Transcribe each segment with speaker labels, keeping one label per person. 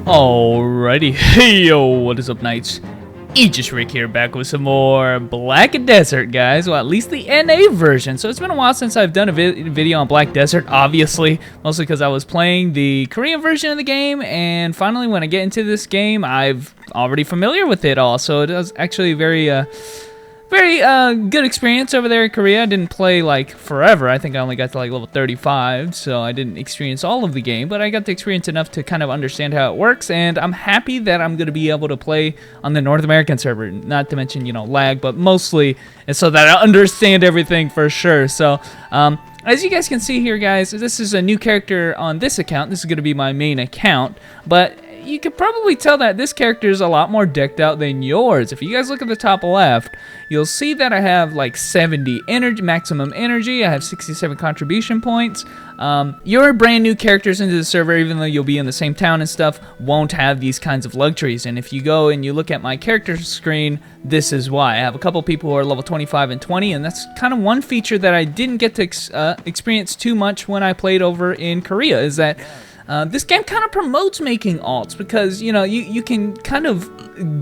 Speaker 1: Alrighty, hey yo, what is up, Knights? Aegis Rick here, back with some more Black Desert, guys. Well, at least the NA version. So it's been a while since I've done a video on Black Desert, obviously. Mostly because I was playing the Korean version of the game, and finally when I get into this game, I've already familiar with it all. So it was actually very good experience over there in Korea. I didn't play like forever. I think I only got to like level 35, so I didn't experience all of the game, but I got to experience enough to kind of understand how it works, and I'm happy that I'm going to be able to play on the North American server, not to mention, you know, lag, but mostly so that I understand everything for sure. So, as you guys can see here, guys, this is a new character on this account. This is going to be my main account, but you could probably tell that this character is a lot more decked out than yours. If you guys look at the top left, you'll see that I have like 70 energy, maximum energy. I have 67 contribution points. Your brand new characters into the server, even though you'll be in the same town and stuff, won't have these kinds of luxuries. And if you go and you look at my character screen, this is why. I have a couple people who are level 25 and 20, and that's kind of one feature that I didn't get to experience too much when I played over in Korea, is that this game kind of promotes making alts, because, you know, you can kind of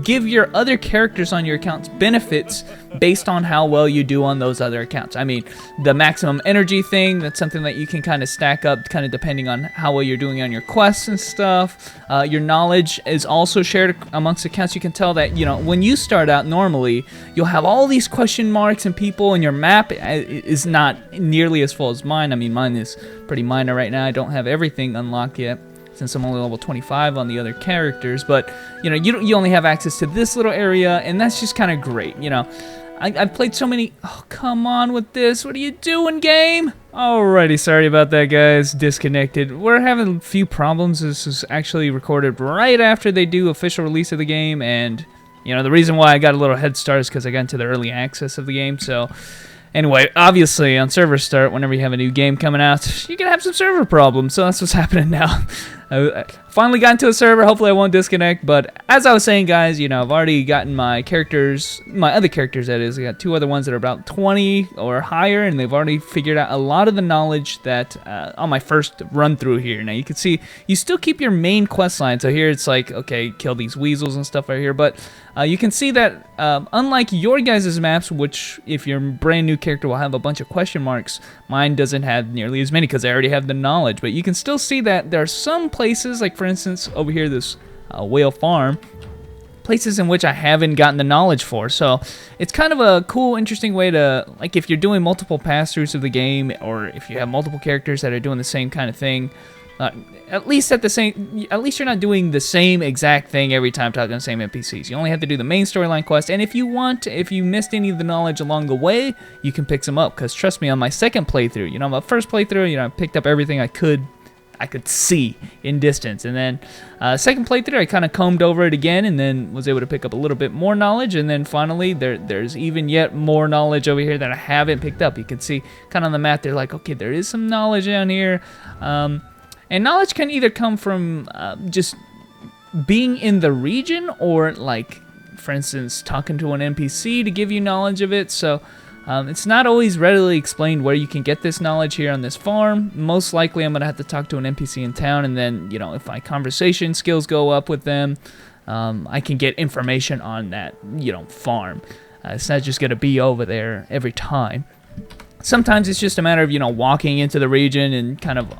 Speaker 1: give your other characters on your accounts benefits based on how well you do on those other accounts. I mean, the maximum energy thing, that's something that you can kind of stack up kind of depending on how well you're doing on your quests and stuff. Your knowledge is also shared amongst accounts. You can tell that, you know, when you start out normally, you'll have all these question marks and people, and your map is not nearly as full as mine. I mean, mine is pretty minor right now. I don't have everything unlocked yet, since I'm only level 25 on the other characters, but you know, you only have access to this little area, and that's just kind of great. You know, I've played so many. Oh, come on with this! What are you doing, game? Alrighty, sorry about that, guys. Disconnected. We're having a few problems. This is actually recorded right after they do official release of the game, and you know, the reason why I got a little head start is because I got into the early access of the game. So anyway, obviously on server start, whenever you have a new game coming out, you're gonna have some server problems, so that's what's happening now. I finally got into a server. Hopefully I won't disconnect, but as I was saying, guys, you know, I've already gotten my characters, my other characters that is. I got two other ones that are about 20 or higher, and they've already figured out a lot of the knowledge that on my first run through here. Now you can see you still keep your main quest line, so here it's like, okay, kill these weasels and stuff right here, but you can see that unlike your guys' maps, which if your brand new character will have a bunch of question marks, mine doesn't have nearly as many because I already have the knowledge. But you can still see that there are some places, like for instance over here, this whale farm, places in which I haven't gotten the knowledge for. So it's kind of a cool, interesting way to, like, if you're doing multiple pass-throughs of the game, or if you have multiple characters that are doing the same kind of thing, at least you're not doing the same exact thing every time talking to the same NPCs. You only have to do the main storyline quest, and if you missed any of the knowledge along the way, you can pick some up, because trust me, on my second playthrough, you know, my first playthrough, you know, I picked up everything I could see in distance, and then second playthrough I kind of combed over it again, and then was able to pick up a little bit more knowledge, and then finally there's even yet more knowledge over here that I haven't picked up. You can see kind of on the map, they're like, okay, there is some knowledge down here. And knowledge can either come from just being in the region, or, like, for instance, talking to an NPC to give you knowledge of it. So it's not always readily explained where you can get this knowledge here on this farm. Most likely I'm going to have to talk to an NPC in town, and then, you know, if my conversation skills go up with them, I can get information on that, you know, farm. It's not just going to be over there every time. Sometimes it's just a matter of, you know, walking into the region and kind of,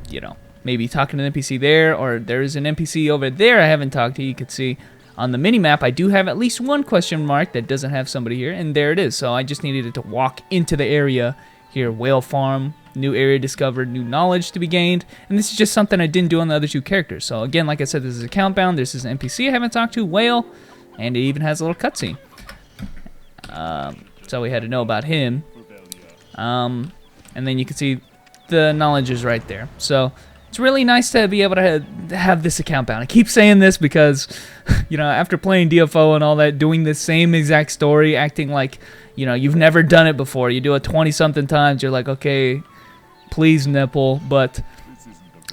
Speaker 1: you know, maybe talking to an NPC there, or there's an NPC over there I haven't talked to. You can see on the mini-map I do have at least one question mark that doesn't have somebody here, and there it is. So I just needed to walk into the area here. Whale farm, new area discovered, new knowledge to be gained, and this is just something I didn't do on the other two characters. So again, like I said, this is account bound. This is an NPC I haven't talked to, whale, and it even has a little cutscene. So we had to know about him. And then you can see the knowledge is right there. So it's really nice to be able to have this account bound. I keep saying this because, you know, after playing DFO and all that, doing the same exact story, acting like, you know, you've never done it before. You do it 20-something times, you're like, okay, please nipple. But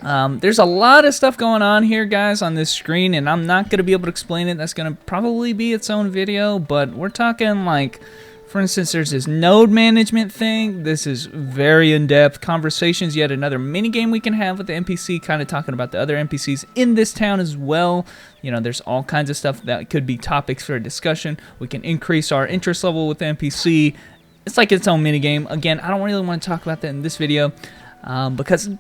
Speaker 1: there's a lot of stuff going on here, guys, on this screen, and I'm not going to be able to explain it. That's going to probably be its own video, but we're talking like For instance, there's this node management thing. This is very in-depth. Conversations, yet another mini game we can have with the NPC, kind of talking about the other NPCs in this town as well. You know, there's all kinds of stuff that could be topics for a discussion. We can increase our interest level with the NPC. It's like its own mini game. Again, I don't really want to talk about that in this video. Because,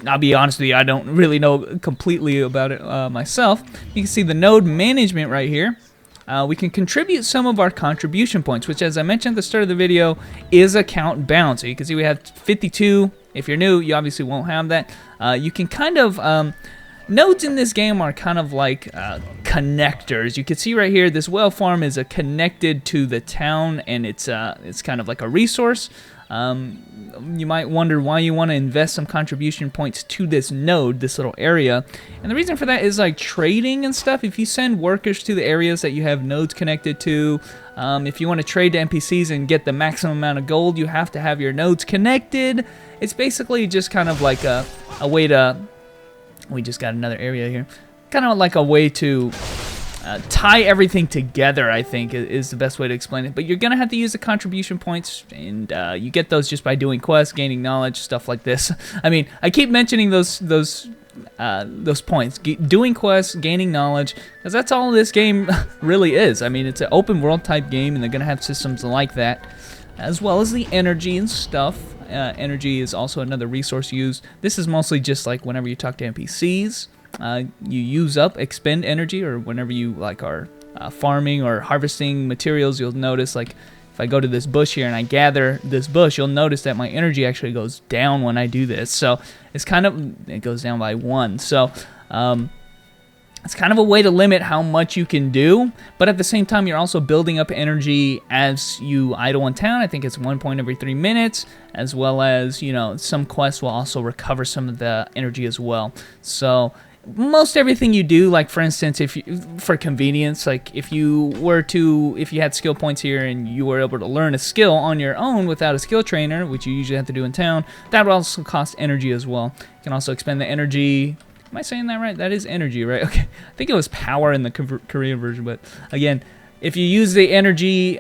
Speaker 1: I'll be honest with you, I don't really know completely about it myself. You can see the node management right here. We can contribute some of our contribution points, which, as I mentioned at the start of the video, is account bound. So you can see we have 52. If you're new, you obviously won't have that. You can kind of... nodes in this game are kind of like connectors. You can see right here, this well farm is connected to the town, and it's kind of like a resource. You might wonder why you want to invest some contribution points to this node, this little area. And the reason for that is like trading and stuff. If you send workers to the areas that you have nodes connected to, if you want to trade to NPCs and get the maximum amount of gold, you have to have your nodes connected. It's basically just kind of like a way to... We just got another area here. Kind of like a way to tie everything together, I think, is the best way to explain it. But you're going to have to use the contribution points, and you get those just by doing quests, gaining knowledge, stuff like this. I mean, I keep mentioning those points. Doing quests, gaining knowledge, because that's all this game really is. I mean, it's an open world type game, and they're going to have systems like that, as well as the energy and stuff. Energy is also another resource used. This is mostly just like whenever you talk to NPCs, you use up, expend energy, or whenever you like are farming or harvesting materials, you'll notice like if I go to this bush here and I gather this bush, you'll notice that my energy actually goes down when I do this. So it's kind of, it goes down by 1. So it's kind of a way to limit how much you can do, but at the same time, you're also building up energy as you idle in town. I think it's 1 point every 3 minutes, as well as, you know, some quests will also recover some of the energy as well. So most everything you do, like for instance, if you, for convenience, like if you had skill points here and you were able to learn a skill on your own without a skill trainer, which you usually have to do in town, that would also cost energy as well. You can also expend the energy. Am I saying that right? That is energy, right? Okay. I think it was power in the Korean version, but again, if you use the energy,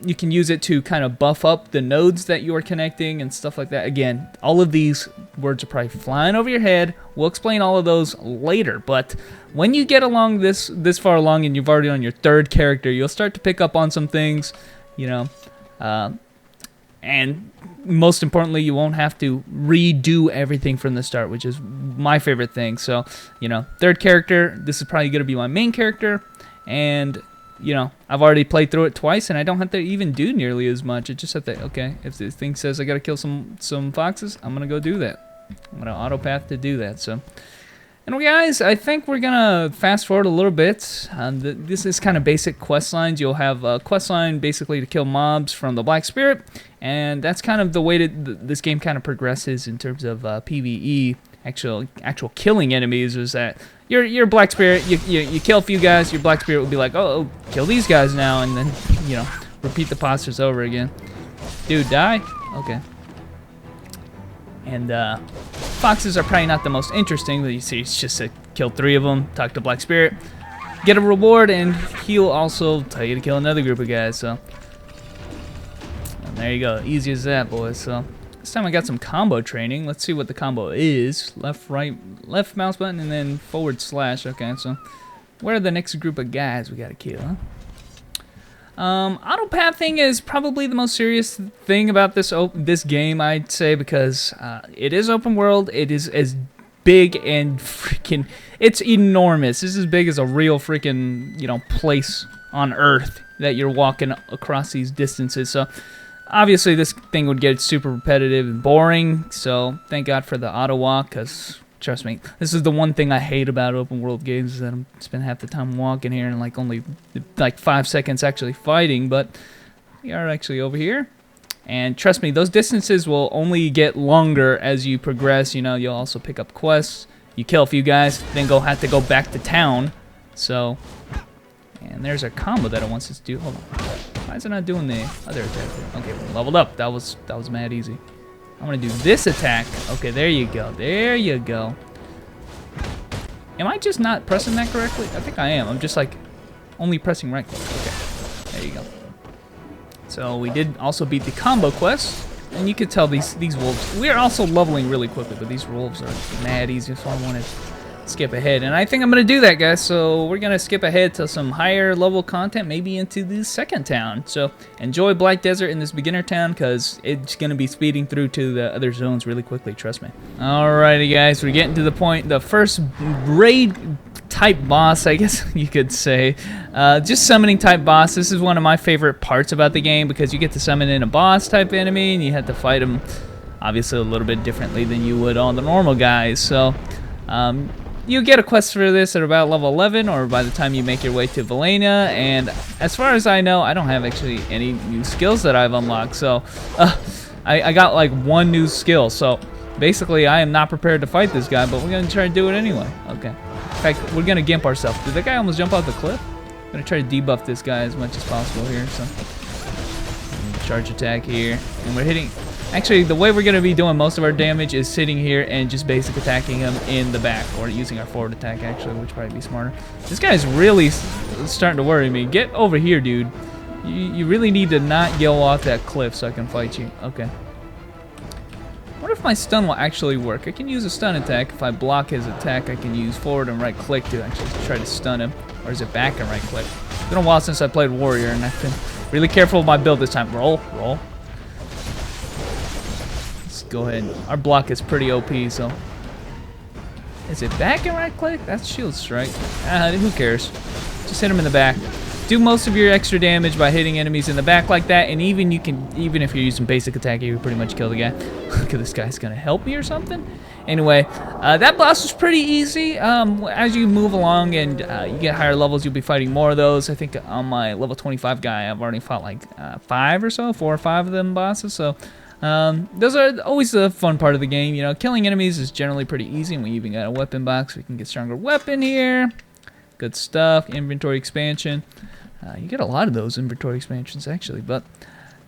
Speaker 1: you can use it to kind of buff up the nodes that you are connecting and stuff like that. Again, all of these words are probably flying over your head. We'll explain all of those later, but when you get along this far along and you've already on your 3rd character, you'll start to pick up on some things, you know, and most importantly, you won't have to redo everything from the start, which is my favorite thing. So, you know, 3rd character, this is probably going to be my main character, and, you know, I've already played through it twice, and I don't have to even do nearly as much. I just have to, okay, if this thing says I got to kill some foxes, I'm going to go do that. I'm going to auto path to do that, so... Anyway, guys, I think we're going to fast forward a little bit. This is kind of basic quest lines. You'll have a quest line basically to kill mobs from the Black Spirit, and that's kind of the way that this game kind of progresses in terms of PvE, actual killing enemies, is that your Black Spirit, you kill a few guys, your Black Spirit will be like, oh, kill these guys now, and then, you know, repeat the process over again. Dude, die? Okay. And foxes are probably not the most interesting, but you see, it's just to kill 3 of them, talk to Black Spirit, get a reward, and he'll also tell you to kill another group of guys. So, and there you go, easy as that, boys. So this time I got some combo training. Let's see what the combo is. Left, right, left mouse button, and then /. Okay, so where are the next group of guys we gotta kill? Huh? Auto-pathing is probably the most serious thing about this game, I'd say, because it is open world. It is as big and freaking... It's enormous. This is as big as a real freaking, you know, place on Earth that you're walking across these distances. So, obviously, this thing would get super repetitive and boring. So, thank God for the auto-walk, because... Trust me, this is the one thing I hate about open world games, is that I'm spending half the time walking here and like only like 5 seconds actually fighting, but we are actually over here. And trust me, those distances will only get longer as you progress. You know, you'll also pick up quests. You kill a few guys, then have to go back to town. So, and there's our combo that it wants us to do. Hold on, why is it not doing the other attack? Okay, leveled up. That was mad easy. I'm gonna do this attack. Okay, there you go. There you go. Am I just not pressing that correctly? I think I am. I'm just like only pressing right click. Okay, there you go. So we did also beat the combo quest, and you could tell these wolves. We are also leveling really quickly, but these wolves are mad easy, so I want to skip ahead, and I think I'm gonna do that, guys. So we're gonna skip ahead to some higher level content, maybe into the second town. So enjoy Black Desert in this beginner town, because it's gonna be speeding through to the other zones really quickly, trust me. Alrighty, guys, we're getting to the point, the first raid type boss, I guess you could say. Just summoning type boss. This is one of my favorite parts about the game, because you get to summon in a boss type enemy, and you have to fight them obviously a little bit differently than you would on the normal guys. So you get a quest for this at about level 11, or by the time you make your way to Valenia, and as far as I know, I don't have actually any new skills that I've unlocked, so I got like one new skill, so basically I am not prepared to fight this guy, but we're going to try to do it anyway. Okay. In fact, we're going to gimp ourselves. Did that guy almost jump off the cliff? I'm going to try to debuff this guy as much as possible here, so charge attack here, and we're hitting. Actually, the way we're going to be doing most of our damage is sitting here and just basic attacking him in the back, or using our forward attack, actually, which would probably be smarter. This guy's really starting to worry me. Get over here, dude. You really need to not yell off that cliff so I can fight you. Okay. I wonder if my stun will actually work. I can use a stun attack. If I block his attack, I can use forward and right click to actually try to stun him. Or is it back and right click? It's been a while since I played Warrior, and I've been really careful with my build this time. Roll, roll. Go ahead. Our block is pretty OP, so. Is it back and right click? That's shield strike. Who cares? Just hit him in the back. Do most of your extra damage by hitting enemies in the back like that, and even if you're using basic attack, you can pretty much kill the guy. Look at this guy's gonna help me or something. Anyway, that boss was pretty easy. As you move along and you get higher levels, you'll be fighting more of those. I think on my level 25 guy, I've already fought like 4 or 5 of them bosses, so. Those are always the fun part of the game, you know. Killing enemies is generally pretty easy, and we even got a weapon box. We can get stronger weapon here. Good stuff. Inventory expansion. You get a lot of those inventory expansions, actually, but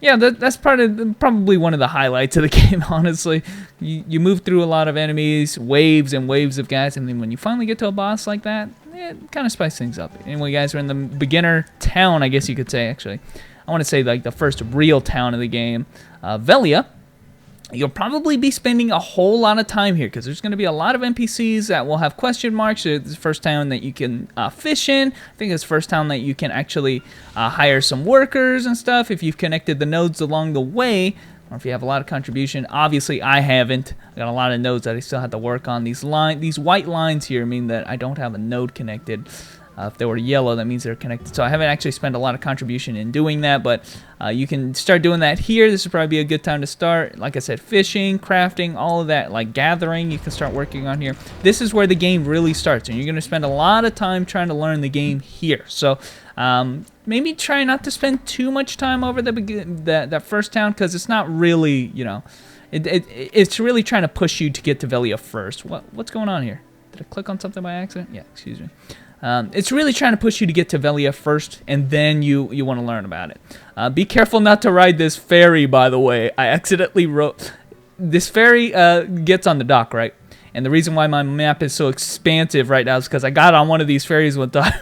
Speaker 1: yeah, that's probably one of the highlights of the game, honestly. You move through a lot of enemies, waves and waves of guys, and then when you finally get to a boss like that, it kind of spices things up. Anyway, guys, we're in the beginner town, I guess you could say, actually. I want to say like the first real town of the game, Velia. You'll probably be spending a whole lot of time here because there's going to be a lot of NPCs that will have question marks. It's the first town that you can fish in. I think it's the first town that you can actually hire some workers and stuff if you've connected the nodes along the way, or if you have a lot of contribution. Obviously, I haven't. I got a lot of nodes that I still have to work on. These white lines here mean that I don't have a node connected. If they were yellow, that means they're connected. So I haven't actually spent a lot of contribution in doing that, but you can start doing that here. This would probably be a good time to start. Like I said, fishing, crafting, all of that, like gathering, you can start working on here. This is where the game really starts, and you're going to spend a lot of time trying to learn the game here. So maybe try not to spend too much time over that first town, because it's not really, you know, it's really trying to push you to get to Velia first. What's going on here? Did I click on something by accident? Yeah, excuse me. It's really trying to push you to get to Velia first, and then you want to learn about it. Be careful not to ride this ferry, by the way. I accidentally wrote... This ferry gets on the dock, right? And the reason why my map is so expansive right now is because I got on one of these ferries one time.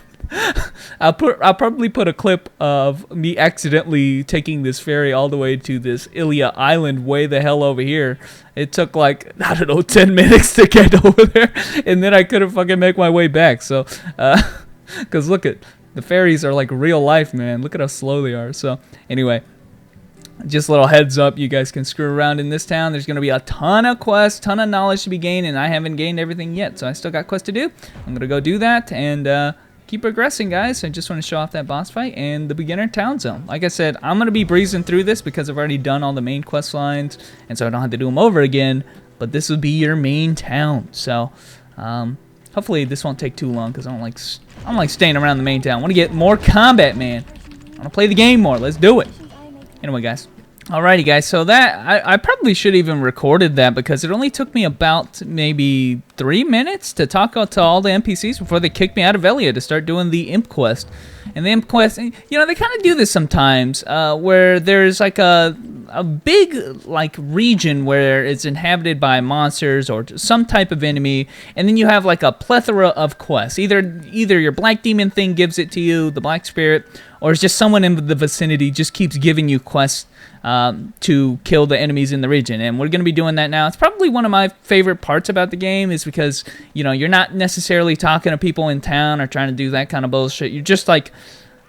Speaker 1: I'll probably put a clip of me accidentally taking this ferry all the way to this Ilia Island way the hell over here. It took like, I don't know, 10 minutes to get over there, and then I couldn't fucking make my way back. So, because look at, the ferries are like real life, man. Look at how slow they are. So, anyway, just a little heads up, you guys can screw around in this town. There's going to be a ton of quests, ton of knowledge to be gained, and I haven't gained everything yet. So I still got quests to do. I'm going to go do that, and keep progressing, guys. I just want to show off that boss fight and the beginner town zone. Like I said, I'm going to be breezing through this because I've already done all the main quest lines, and so I don't have to do them over again, but this will be your main town. So hopefully this won't take too long, because I don't like staying around the main town. I want to get more combat, man. I want to play the game more. Let's do it. Anyway, guys. Alrighty, guys. So that I probably should have even recorded that, because it only took me about maybe 3 minutes to talk to all the NPCs before they kicked me out of Elia to start doing the imp quest. And the imp quest, you know, they kind of do this sometimes, where there's like a big like region where it's inhabited by monsters or some type of enemy, and then you have like a plethora of quests. Either your black demon thing gives it to you, the black spirit, or it's just someone in the vicinity just keeps giving you quests to kill the enemies in the region, and we're going to be doing that now. It's probably one of my favorite parts about the game, is because, you know, you're not necessarily talking to people in town or trying to do that kind of bullshit. You're just like,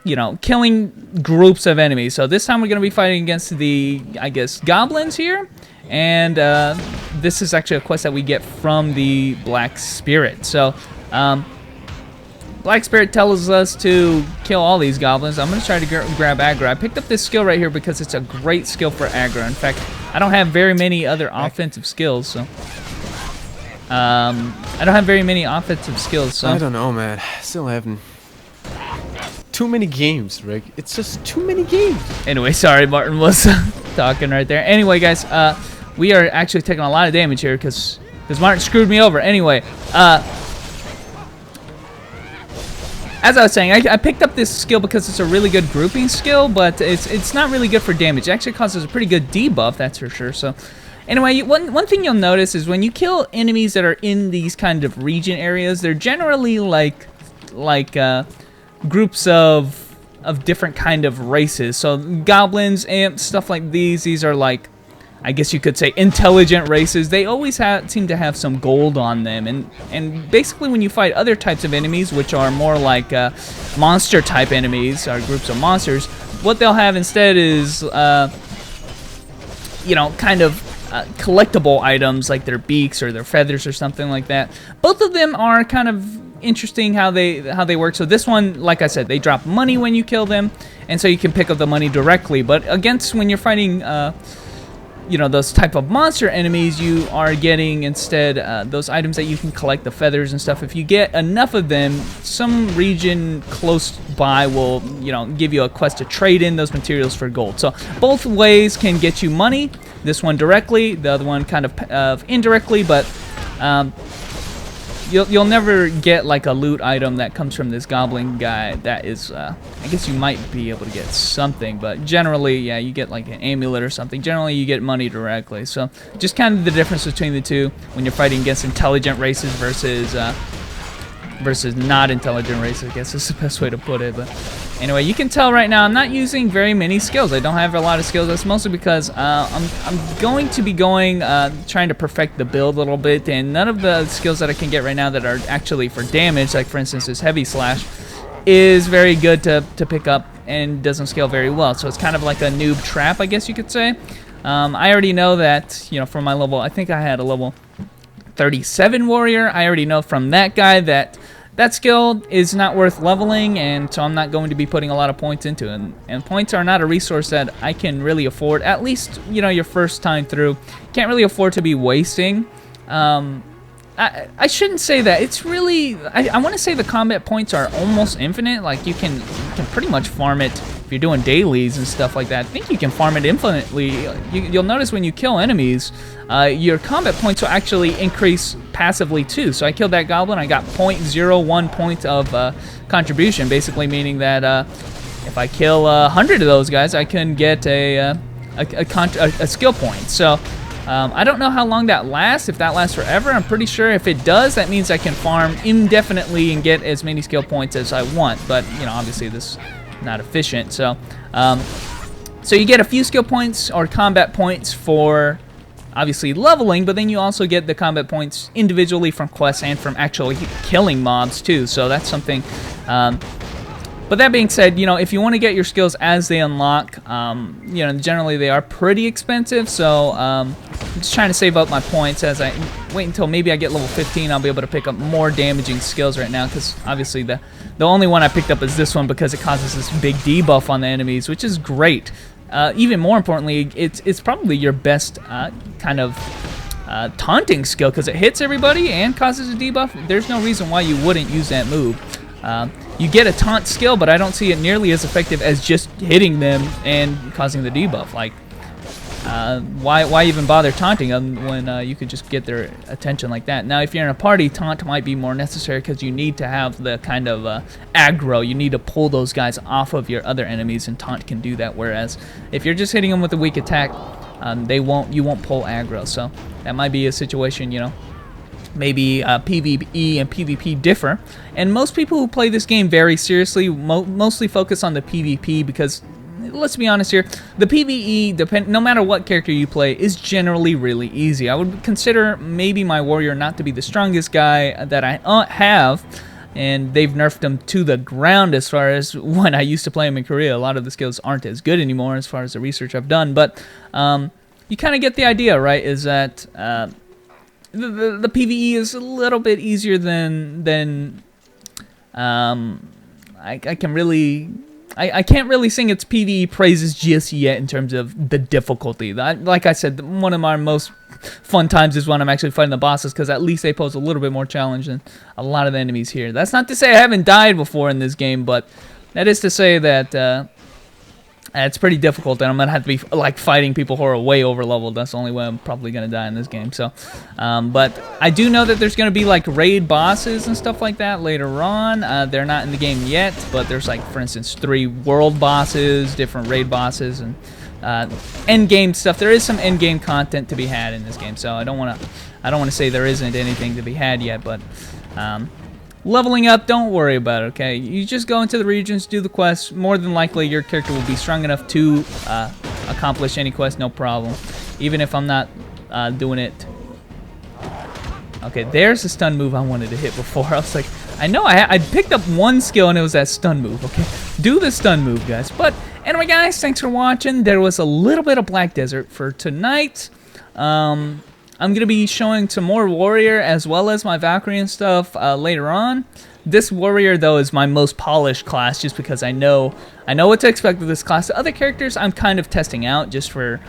Speaker 1: you know, killing groups of enemies. So this time we're going to be fighting against the, I guess, goblins here, and this is actually a quest that we get from the Black Spirit. So Black Spirit tells us to kill all these goblins. I'm going to try to grab aggro. I picked up this skill right here because it's a great skill for aggro. In fact, I don't have very many other offensive skills, so I don't have very many offensive skills. So
Speaker 2: I don't know, man. Still haven't. Too many games, Rick. It's just too many games.
Speaker 1: Anyway, sorry, Martin was talking right there. Anyway, guys, we are actually taking a lot of damage here because Martin screwed me over. Anyway, as I was saying, I picked up this skill because it's a really good grouping skill, but it's not really good for damage. It actually causes a pretty good debuff, that's for sure. So anyway, one thing you'll notice is when you kill enemies that are in these kind of region areas, they're generally like groups of different kind of races. So goblins, imps, stuff like these are like, I guess you could say, intelligent races. They always seem to have some gold on them, and basically when you fight other types of enemies, which are more like monster type enemies, or groups of monsters, what they'll have instead is you know, kind of collectible items like their beaks or their feathers or something like that. Both of them are kind of interesting how they work. So this one, like I said, they drop money when you kill them, and so you can pick up the money directly. But against, when you're fighting you know, those type of monster enemies, you are getting instead those items that you can collect, the feathers and stuff. If you get enough of them, some region close by will, you know, give you a quest to trade in those materials for gold. So both ways can get you money. This one directly, the other one kind of indirectly, but you'll never get like a loot item that comes from this goblin guy. That is, I guess you might be able to get something, but generally, yeah, you get like an amulet or something. Generally, you get money directly. So just kind of the difference between the two when you're fighting against intelligent races versus not intelligent races, I guess is the best way to put it. But anyway, you can tell right now I'm not using very many skills. I don't have a lot of skills. That's mostly because I'm going to be trying to perfect the build a little bit, and none of the skills that I can get right now that are actually for damage, like for instance this heavy slash, is very good to pick up and doesn't scale very well. So it's kind of like a noob trap, I guess you could say. I already know that, you know, from my level, I think I had a level 37 warrior. I already know from that guy that skill is not worth leveling, and so I'm not going to be putting a lot of points into it. And points are not a resource that I can really afford, at least, you know, your first time through. Can't really afford to be wasting. I shouldn't say that. It's really, I want to say the combat points are almost infinite. Like you can pretty much farm it if you're doing dailies and stuff like that. I think you can farm it infinitely. You'll notice when you kill enemies, your combat points will actually increase passively too. So I killed that goblin, I got 0.01 point of contribution, basically meaning that if I kill 100 of those guys, I can get a skill point. So I don't know how long that lasts, if that lasts forever. I'm pretty sure if it does, that means I can farm indefinitely and get as many skill points as I want. But, you know, obviously this is not efficient. So, so you get a few skill points or combat points for obviously leveling, but then you also get the combat points individually from quests and from actually killing mobs too. So that's something. But that being said, you know, if you want to get your skills as they unlock, you know, generally they are pretty expensive. So I'm just trying to save up my points as I wait until maybe I get level 15. I'll be able to pick up more damaging skills right now, because obviously the only one I picked up is this one because it causes this big debuff on the enemies, which is great. Even more importantly, it's probably your best kind of taunting skill, because it hits everybody and causes a debuff. There's no reason why you wouldn't use that move. You get a taunt skill, but I don't see it nearly as effective as just hitting them and causing the debuff. Like, why even bother taunting them when you could just get their attention like that? Now, if you're in a party, taunt might be more necessary because you need to have the kind of aggro. You need to pull those guys off of your other enemies, and taunt can do that. Whereas if you're just hitting them with a weak attack, you won't pull aggro. So that might be a situation, you know. Maybe PvE and PvP differ, and most people who play this game very seriously mostly focus on the PvP because, let's be honest here, the PvE, no matter what character you play, is generally really easy. I would consider maybe my warrior not to be the strongest guy that I have, and they've nerfed him to the ground as far as when I used to play him in Korea. A lot of the skills aren't as good anymore as far as the research I've done, but you kind of get the idea, right, is that the PvE is a little bit easier than I can't really sing its PvE praises just yet in terms of the difficulty. Like I said, one of my most fun times is when I'm actually fighting the bosses, because at least they pose a little bit more challenge than a lot of the enemies here. That's not to say I haven't died before in this game, but that is to say that it's pretty difficult, and I'm gonna have to be like fighting people who are way over leveled. That's the only way I'm probably gonna die in this game. So, but I do know that there's gonna be like raid bosses and stuff like that later on. They're not in the game yet, but there's like, for instance, 3 world bosses, different raid bosses, and end game stuff. There is some end game content to be had in this game, so I don't wanna say there isn't anything to be had yet, but. Leveling up, don't worry about it, okay? You just go into the regions, do the quests. More than likely, your character will be strong enough to accomplish any quest, no problem. Even if I'm not doing it. Okay, there's the stun move I wanted to hit before. I was like, I know I picked up one skill, and it was that stun move, okay? Do the stun move, guys. But anyway, guys, thanks for watching. There was a little bit of Black Desert for tonight. I'm going to be showing some more warrior as well as my Valkyrie and stuff later on. This warrior, though, is my most polished class just because I know what to expect with this class. The other characters I'm kind of testing out just for,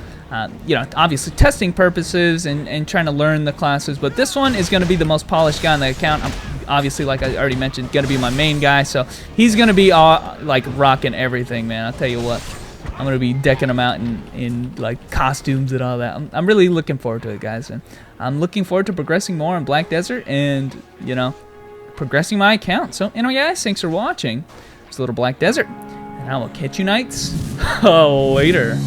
Speaker 1: you know, obviously testing purposes and trying to learn the classes. But this one is going to be the most polished guy on the account. I'm obviously, like I already mentioned, going to be my main guy. So he's going to be like rocking everything, man. I'll tell you what. I'm going to be decking them out in like costumes and all that. I'm really looking forward to it, guys. And I'm looking forward to progressing more on Black Desert and, you know, progressing my account. So, anyway, guys, thanks for watching. It's a little Black Desert. And I will catch you knights later.